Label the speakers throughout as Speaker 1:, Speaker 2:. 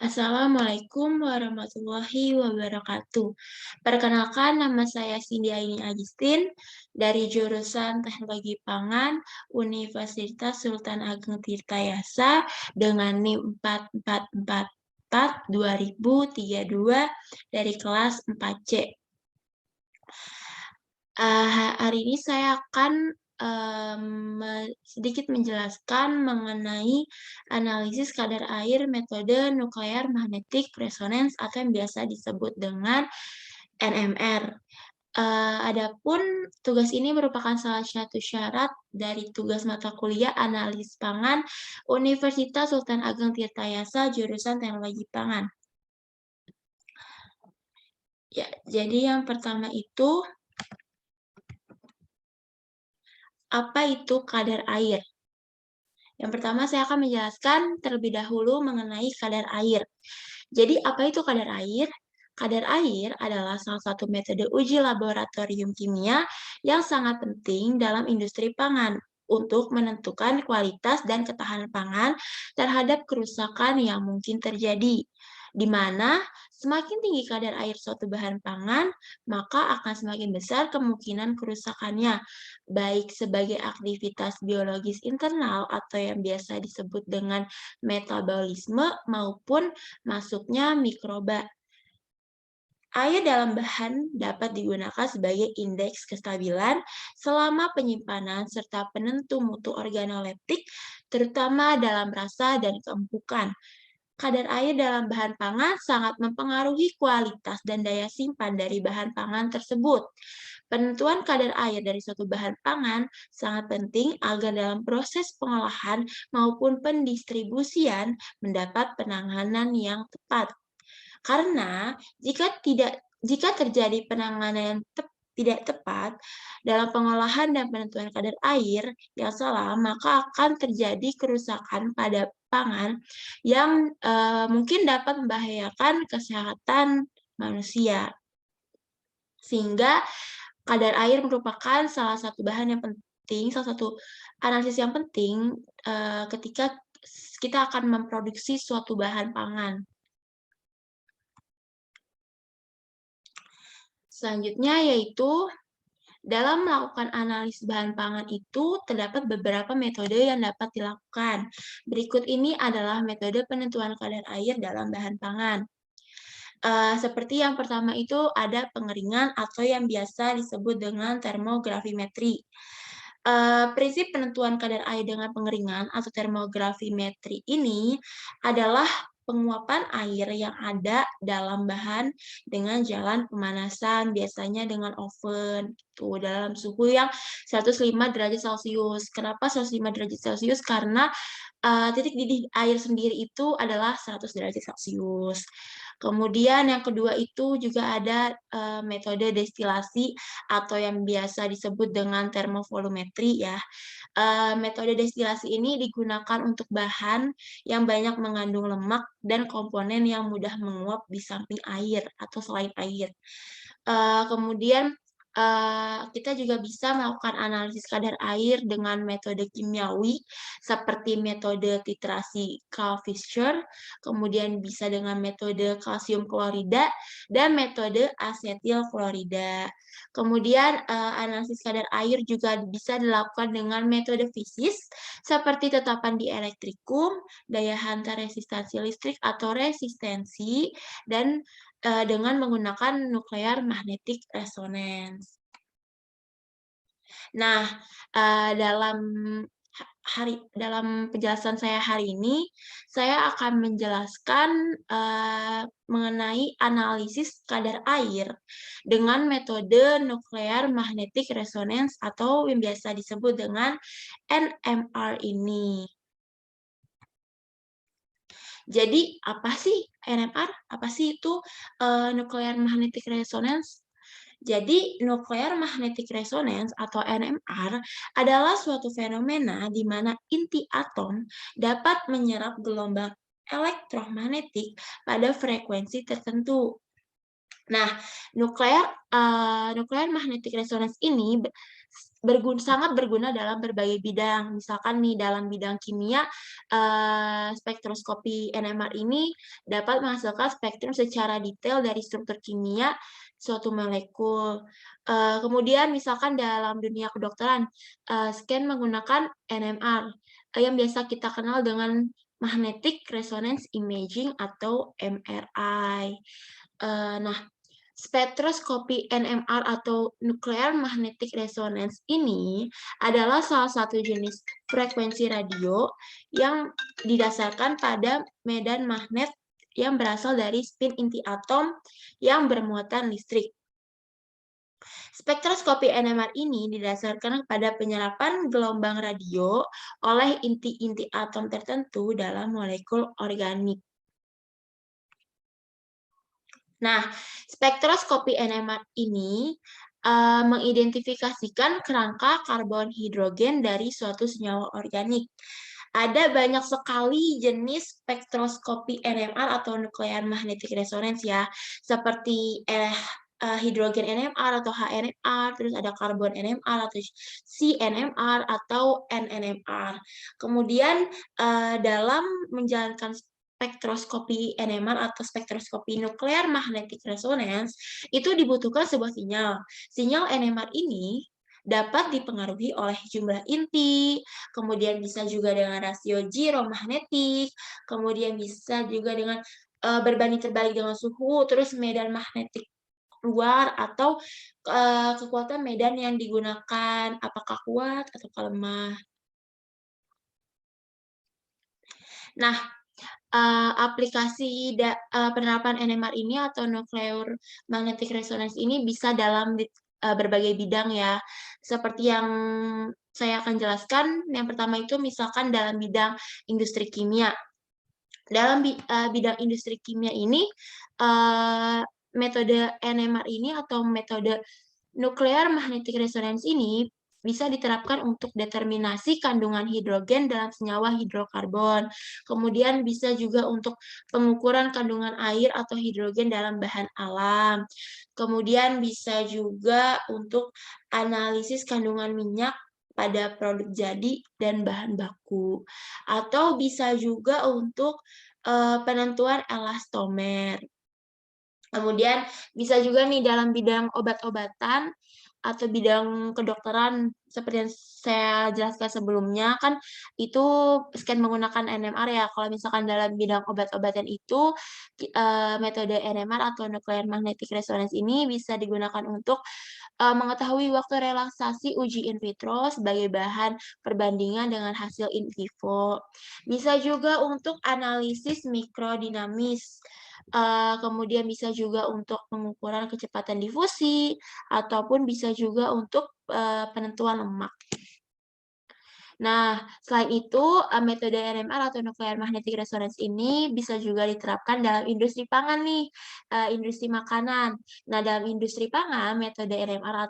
Speaker 1: Assalamualaikum warahmatullahi wabarakatuh. Perkenalkan, nama saya Cindy Aini Agustin dari jurusan Teknologi Pangan Universitas Sultan Ageng Tirtayasa dengan NIM 4444-2032 dari kelas 4C. Hari ini saya akan sedikit menjelaskan mengenai analisis kadar air metode nuklear magnetic resonance atau yang biasa disebut dengan NMR. Adapun tugas ini merupakan salah satu syarat dari tugas mata kuliah Analis Pangan Universitas Sultan Ageng Tirtayasa jurusan Teknologi Pangan. Ya, jadi yang pertama itu apa itu kadar air? Yang pertama saya akan menjelaskan terlebih dahulu mengenai kadar air. Jadi apa itu kadar air? Kadar air adalah salah satu metode uji laboratorium kimia yang sangat penting dalam industri pangan untuk menentukan kualitas dan ketahanan pangan terhadap kerusakan yang mungkin terjadi, di mana semakin tinggi kadar air suatu bahan pangan, maka akan semakin besar kemungkinan kerusakannya, baik sebagai aktivitas biologis internal atau yang biasa disebut dengan metabolisme maupun masuknya mikroba. Air dalam bahan dapat digunakan sebagai indeks kestabilan selama penyimpanan serta penentu mutu organoleptik, terutama dalam rasa dan keempukan. Kadar air dalam bahan pangan sangat mempengaruhi kualitas dan daya simpan dari bahan pangan tersebut. Penentuan kadar air dari suatu bahan pangan sangat penting agar dalam proses pengolahan maupun pendistribusian mendapat penanganan yang tepat. Karena jika terjadi penanganan yang tidak tepat dalam pengolahan dan penentuan kadar air yang salah, maka akan terjadi kerusakan pada pangan yang mungkin dapat membahayakan kesehatan manusia. Sehingga kadar air merupakan salah satu bahan yang penting, salah satu analisis yang penting ketika kita akan memproduksi suatu bahan pangan. Selanjutnya yaitu dalam melakukan analisis bahan pangan itu terdapat beberapa metode yang dapat dilakukan. Berikut ini adalah metode penentuan kadar air dalam bahan pangan. Seperti yang pertama itu ada pengeringan atau yang biasa disebut dengan termografimetri. Prinsip penentuan kadar air dengan pengeringan atau termografimetri ini adalah penguapan air yang ada dalam bahan dengan jalan pemanasan, biasanya dengan oven, gitu, dalam suhu yang 105 derajat Celcius. Kenapa 105 derajat Celcius? Karena titik didih air sendiri itu adalah 100 derajat Celcius. Kemudian yang kedua itu juga ada metode destilasi atau yang biasa disebut dengan termovolumetri ya. Metode destilasi ini digunakan untuk bahan yang banyak mengandung lemak dan komponen yang mudah menguap di samping air atau selain air. Kemudian kita juga bisa melakukan analisis kadar air dengan metode kimiawi seperti metode titrasi Karl-Fischer, kemudian bisa dengan metode kalsium klorida dan metode asetil klorida. Kemudian analisis kadar air juga bisa dilakukan dengan metode fisis seperti tetapan dielektrikum, daya hantar resistansi listrik atau resistensi, dan dengan menggunakan nuklear magnetic resonance. Nah, dalam penjelasan saya hari ini, saya akan menjelaskan mengenai analisis kadar air dengan metode nuklear magnetic resonance atau yang biasa disebut dengan NMR ini. Jadi, apa sih NMR? Apa sih itu nuclear magnetic resonance? Jadi, nuclear magnetic resonance atau NMR adalah suatu fenomena di mana inti atom dapat menyerap gelombang elektromagnetik pada frekuensi tertentu. Nah, nuclear magnetic resonance ini sangat berguna dalam berbagai bidang. Misalkan nih dalam bidang kimia, spektroskopi NMR ini dapat menghasilkan spektrum secara detail dari struktur kimia suatu molekul. Kemudian misalkan dalam dunia kedokteran, scan menggunakan NMR, yang biasa kita kenal dengan magnetic resonance imaging atau MRI. Nah, spektroskopi NMR atau nuclear magnetic resonance ini adalah salah satu jenis frekuensi radio yang didasarkan pada medan magnet yang berasal dari spin inti atom yang bermuatan listrik. Spektroskopi NMR ini didasarkan pada penyerapan gelombang radio oleh inti-inti atom tertentu dalam molekul organik. Nah, spektroskopi NMR ini mengidentifikasikan kerangka karbon hidrogen dari suatu senyawa organik. Ada banyak sekali jenis spektroskopi NMR atau nuclear magnetic resonance ya, seperti hidrogen NMR atau HNMR, terus ada karbon NMR atau CNMR atau NNMR. Kemudian dalam menjalankan spektroskopi NMR atau spektroskopi nuclear magnetic resonance itu dibutuhkan sebuah sinyal. Sinyal NMR ini dapat dipengaruhi oleh jumlah inti, kemudian bisa juga dengan rasio giromagnetik, kemudian bisa juga dengan berbanding terbalik dengan suhu, terus medan magnetik luar atau kekuatan medan yang digunakan, apakah kuat atau lemah. Nah, aplikasi penerapan NMR ini atau nuclear magnetic resonance ini bisa dalam berbagai bidang ya. Seperti yang saya akan jelaskan, yang pertama itu misalkan dalam bidang industri kimia. Dalam bidang industri kimia ini, metode NMR ini atau metode nuclear magnetic resonance ini bisa diterapkan untuk determinasi kandungan hidrogen dalam senyawa hidrokarbon. Kemudian bisa juga untuk pengukuran kandungan air atau hidrogen dalam bahan alam. Kemudian bisa juga untuk analisis kandungan minyak pada produk jadi dan bahan baku. Atau bisa juga untuk penentuan elastomer. Kemudian bisa juga nih dalam bidang obat-obatan atau bidang kedokteran seperti yang saya jelaskan sebelumnya kan itu scan menggunakan NMR ya. Kalau misalkan dalam bidang obat-obatan itu metode NMR atau nuclear magnetic resonance ini bisa digunakan untuk mengetahui waktu relaksasi uji in vitro sebagai bahan perbandingan dengan hasil in vivo. Bisa juga untuk analisis mikrodinamis. Kemudian bisa juga untuk pengukuran kecepatan difusi, ataupun bisa juga untuk penentuan lemak. Nah, selain itu, metode NMR atau nuclear magnetic resonance ini bisa juga diterapkan dalam industri pangan nih, industri makanan. Nah, dalam industri pangan, metode NMR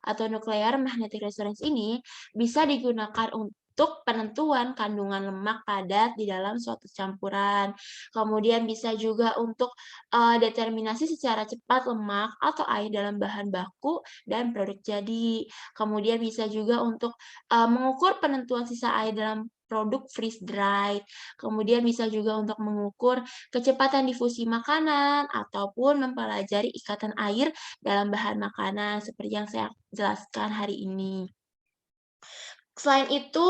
Speaker 1: atau nuclear magnetic resonance ini bisa digunakan untuk penentuan kandungan lemak padat di dalam suatu campuran. Kemudian bisa juga untuk determinasi secara cepat lemak atau air dalam bahan baku dan produk jadi. Kemudian bisa juga untuk mengukur penentuan sisa air dalam produk freeze dried. Kemudian bisa juga untuk mengukur kecepatan difusi makanan ataupun mempelajari ikatan air dalam bahan makanan seperti yang saya jelaskan hari ini. Selain itu,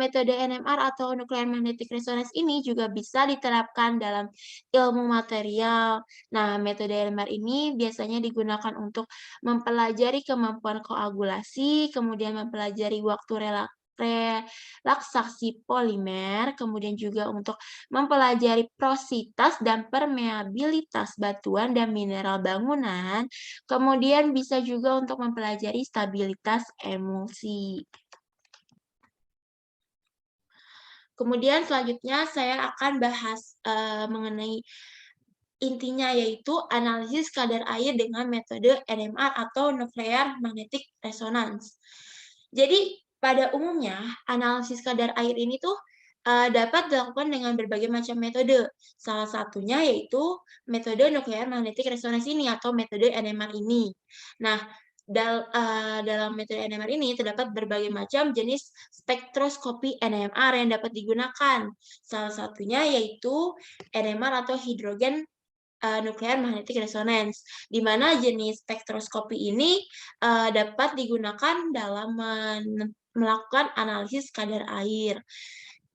Speaker 1: metode NMR atau nuclear magnetic resonance ini juga bisa diterapkan dalam ilmu material. Nah, metode NMR ini biasanya digunakan untuk mempelajari kemampuan koagulasi, kemudian mempelajari waktu relaksasi polimer, kemudian juga untuk mempelajari porositas dan permeabilitas batuan dan mineral bangunan, kemudian bisa juga untuk mempelajari stabilitas emulsi. Kemudian selanjutnya saya akan bahas mengenai intinya yaitu analisis kadar air dengan metode NMR atau nuclear magnetic resonance. Jadi pada umumnya analisis kadar air ini tuh dapat dilakukan dengan berbagai macam metode. Salah satunya yaitu metode nuclear magnetic resonance ini atau metode NMR ini. Nah, Dalam metode NMR ini terdapat berbagai macam jenis spektroskopi NMR yang dapat digunakan. Salah satunya yaitu NMR atau hidrogen nuklear magnetic resonance, di mana jenis spektroskopi ini dapat digunakan dalam melakukan analisis kadar air.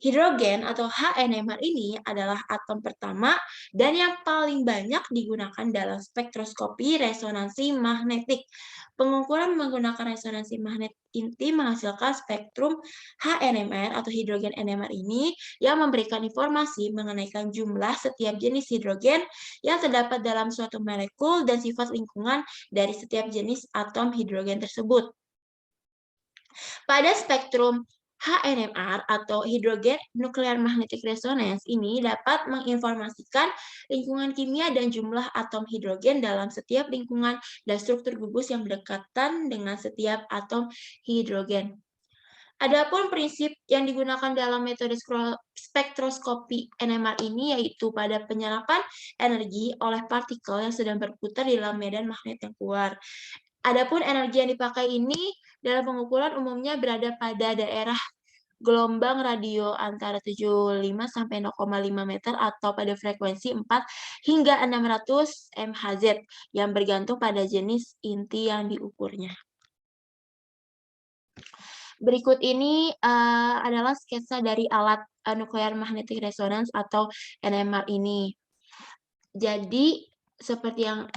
Speaker 1: Hidrogen atau HNMR ini adalah atom pertama dan yang paling banyak digunakan dalam spektroskopi resonansi magnetik. Pengukuran menggunakan resonansi magnet inti menghasilkan spektrum HNMR atau hidrogen NMR ini yang memberikan informasi mengenai jumlah setiap jenis hidrogen yang terdapat dalam suatu molekul dan sifat lingkungan dari setiap jenis atom hidrogen tersebut. Pada spektrum HNMR atau hidrogen nuklear magnetic resonance ini dapat menginformasikan lingkungan kimia dan jumlah atom hidrogen dalam setiap lingkungan dan struktur gugus yang berdekatan dengan setiap atom hidrogen. Adapun prinsip yang digunakan dalam metode spektroskopi NMR ini yaitu pada penyerapan energi oleh partikel yang sedang berputar di dalam medan magnet yang kuat. Adapun energi yang dipakai ini dalam pengukuran umumnya berada pada daerah gelombang radio antara 75 sampai 0,5 meter atau pada frekuensi 4 hingga 600 MHz yang bergantung pada jenis inti yang diukurnya. Berikut ini adalah sketsa dari alat nuklear magnetic resonance atau NMR ini. Jadi seperti yang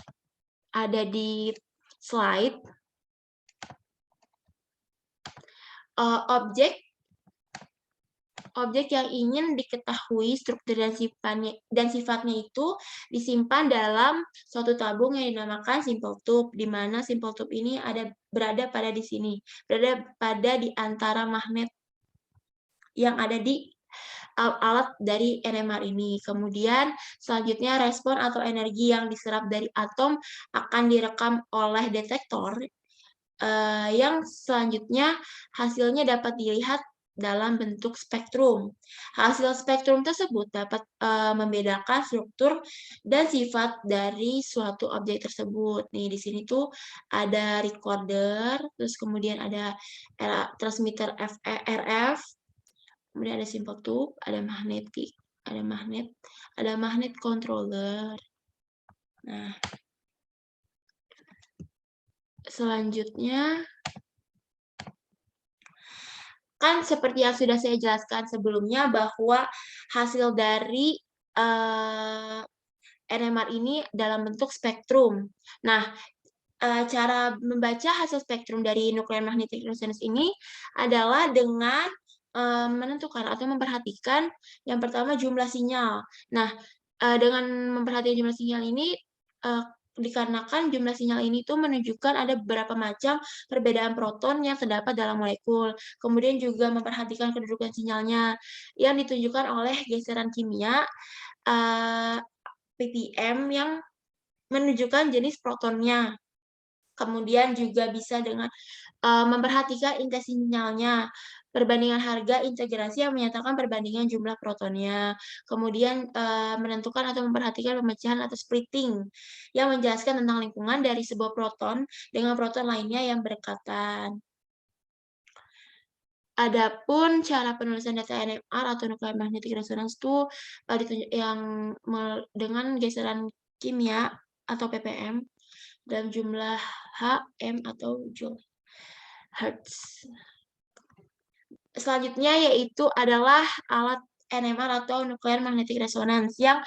Speaker 1: ada di slide, objek yang ingin diketahui struktur dan sifatnya itu disimpan dalam suatu tabung yang dinamakan simple tube, di mana simple tube ini berada pada di sini, berada pada di antara magnet yang ada di alat dari NMR ini. Kemudian selanjutnya respon atau energi yang diserap dari atom akan direkam oleh detektor yang selanjutnya hasilnya dapat dilihat dalam bentuk spektrum. Hasil spektrum tersebut dapat membedakan struktur dan sifat dari suatu objek tersebut. Nih di sini tuh ada recorder, terus kemudian ada transmitter RF, kemudian ada simple tube, ada magnet controller. Nah, selanjutnya kan seperti yang sudah saya jelaskan sebelumnya bahwa hasil dari NMR ini dalam bentuk spektrum. Nah, cara membaca hasil spektrum dari nuklear magnetic resonance ini adalah dengan menentukan atau memperhatikan yang pertama jumlah sinyal. Nah, dengan memperhatikan jumlah sinyal ini dikarenakan jumlah sinyal ini tuh menunjukkan ada beberapa macam perbedaan proton yang terdapat dalam molekul. Kemudian juga memperhatikan kedudukan sinyalnya yang ditunjukkan oleh geseran kimia ppm yang menunjukkan jenis protonnya. Kemudian juga bisa dengan memperhatikan inti sinyalnya, perbandingan harga integrasi yang menyatakan perbandingan jumlah protonnya. Kemudian menentukan atau memperhatikan pemecahan atau splitting yang menjelaskan tentang lingkungan dari sebuah proton dengan proton lainnya yang berdekatan. Adapun cara penulisan data NMR atau nuclear magnetic resonance itu dengan geseran kimia atau ppm dalam jumlah Hm atau Joule Hertz. Selanjutnya yaitu adalah alat NMR atau nuclear magnetic resonance yang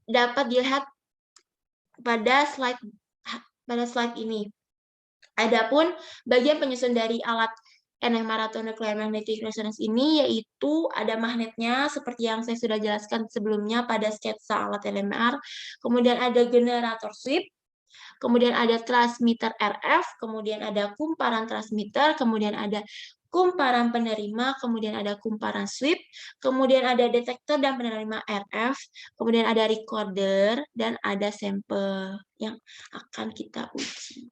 Speaker 1: dapat dilihat pada slide ini. Adapun bagian penyusun dari alat NMR atau nuclear magnetic resonance ini yaitu ada magnetnya seperti yang saya sudah jelaskan sebelumnya pada sketsa alat NMR. Kemudian ada generator sweep, kemudian ada transmitter RF, kemudian ada kumparan transmitter, kemudian ada kumparan penerima, kemudian ada kumparan sweep, kemudian ada detektor dan penerima RF, kemudian ada recorder, dan ada sampel yang akan kita uji.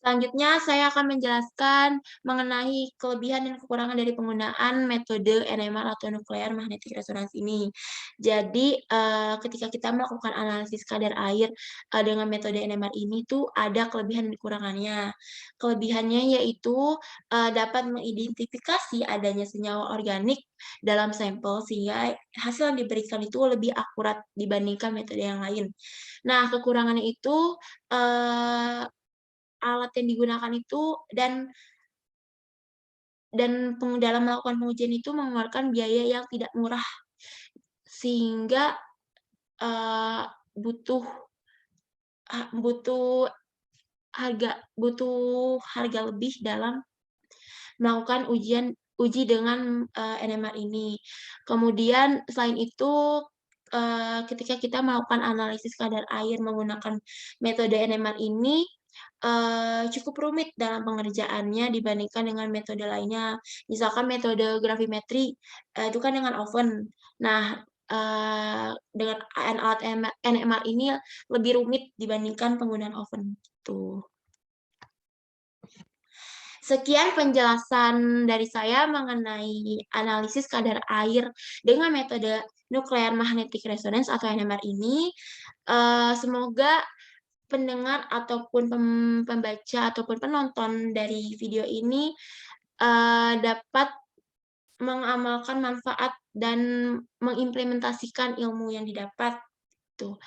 Speaker 1: Selanjutnya, saya akan menjelaskan mengenai kelebihan dan kekurangan dari penggunaan metode NMR atau Nuclear Magnetic Resonance ini. Jadi, ketika kita melakukan analisis kadar air, dengan metode NMR ini tuh ada kelebihan dan kekurangannya. Kelebihannya yaitu, dapat mengidentifikasi adanya senyawa organik dalam sampel, sehingga hasil yang diberikan itu lebih akurat dibandingkan metode yang lain. Nah, kekurangannya itu, eee alat yang digunakan itu dalam melakukan pengujian itu mengeluarkan biaya yang tidak murah, sehingga, eee, butuh butuh butuh harga lebih dalam melakukan uji dengan, NMR ini. Kemudian selain itu, ketika kita melakukan analisis kadar air menggunakan metode NMR ini, cukup rumit dalam pengerjaannya dibandingkan dengan metode lainnya. Misalkan metode gravimetri, itu kan dengan oven. Nah, dengan alat NMR ini lebih rumit dibandingkan penggunaan oven, gitu. Sekian penjelasan dari saya mengenai analisis kadar air dengan metode Nuclear Magnetic Resonance atau NMR ini. Semoga pendengar ataupun pembaca ataupun penonton dari video ini, dapat mengamalkan manfaat dan mengimplementasikan ilmu yang didapat, tuh.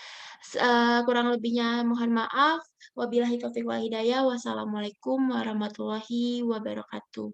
Speaker 1: Kurang lebihnya mohon maaf. Wabillahi taufiq wal hidayah. Wassalamualaikum warahmatullahi wabarakatuh.